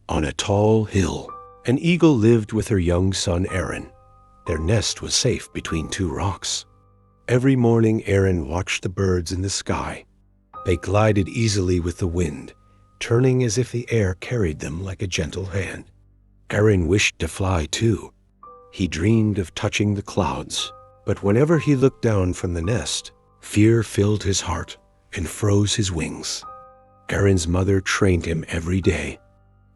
On a tall hill, an eagle lived with her young son Arin. Their nest was safe between two rocks. Every morning, Arin watched the birds in the sky. They glided easily with the wind, turning as if the air carried them like a gentle hand. Arin wished to fly too. He dreamed of touching the clouds, but whenever he looked down from the nest, fear filled his heart and froze his wings. Arin's mother trained him every day.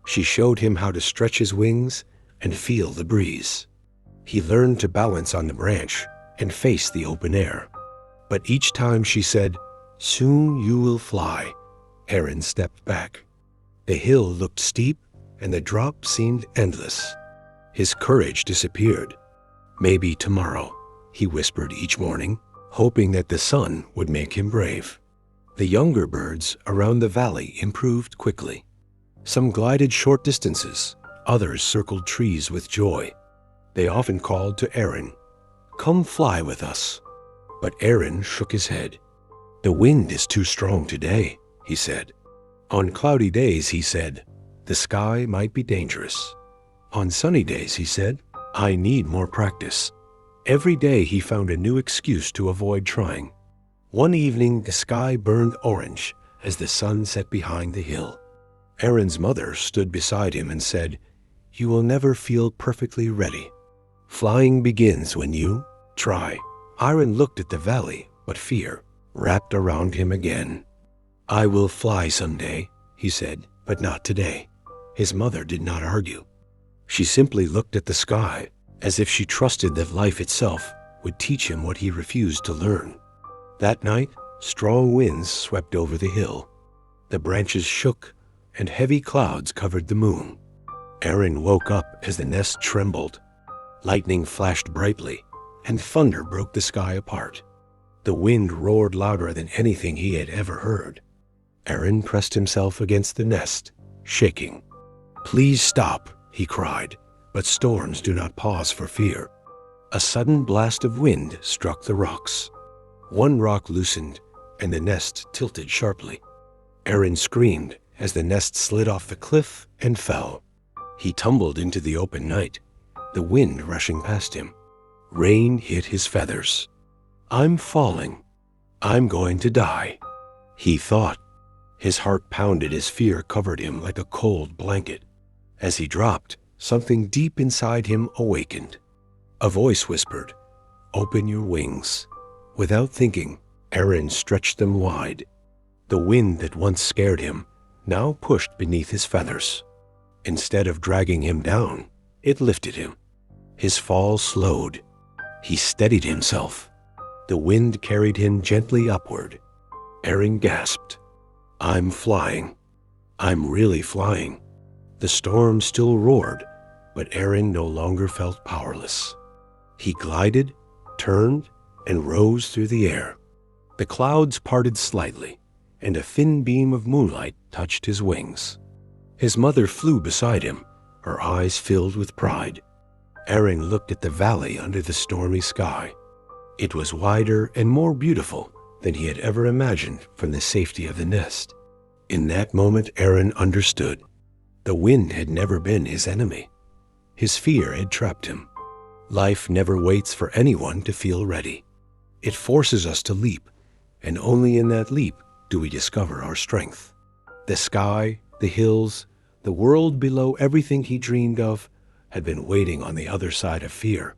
She showed him how to stretch his wings and feel the breeze. He learned to balance on the branch and face the open air. But each time she said, "Soon you will fly," Arin stepped back. The hill looked steep and the drop seemed endless. His courage disappeared. "Maybe tomorrow," he whispered each morning, hoping that the sun would make him brave. The younger birds around the valley improved quickly. Some glided short distances, others circled trees with joy. They often called to Arin, "Come fly with us." But Arin shook his head. "The wind is too strong today," he said. On cloudy days, he said, "the sky might be dangerous." On sunny days, he said, "I need more practice." Every day he found a new excuse to avoid trying. One evening, the sky burned orange as the sun set behind the hill. Arin's mother stood beside him and said, "You will never feel perfectly ready. Flying begins when you try." Arin looked at the valley, but fear wrapped around him again. "I will fly someday," he said, "but not today." His mother did not argue. She simply looked at the sky, as if she trusted that life itself would teach him what he refused to learn. That night, strong winds swept over the hill. The branches shook, and heavy clouds covered the moon. Arin woke up as the nest trembled. Lightning flashed brightly, and thunder broke the sky apart. The wind roared louder than anything he had ever heard. Arin pressed himself against the nest, shaking. "Please stop," he cried, but storms do not pause for fear. A sudden blast of wind struck the rocks. One rock loosened, and the nest tilted sharply. Arin screamed as the nest slid off the cliff and fell. He tumbled into the open night, the wind rushing past him. Rain hit his feathers. "I'm falling. I'm going to die," he thought. His heart pounded as fear covered him like a cold blanket. As he dropped, something deep inside him awakened. A voice whispered, "Open your wings." Without thinking, Arin stretched them wide. The wind that once scared him now pushed beneath his feathers. Instead of dragging him down, it lifted him. His fall slowed. He steadied himself. The wind carried him gently upward. Arin gasped, "I'm flying. I'm really flying." The storm still roared, but Arin no longer felt powerless. He glided, turned, and rose through the air. The clouds parted slightly, and a thin beam of moonlight touched his wings. His mother flew beside him, her eyes filled with pride. Arin looked at the valley under the stormy sky. It was wider and more beautiful than he had ever imagined from the safety of the nest. In that moment, Arin understood. The wind had never been his enemy. His fear had trapped him. Life never waits for anyone to feel ready. It forces us to leap, and only in that leap do we discover our strength. The sky, the hills, the world below everything he dreamed of had been waiting on the other side of fear.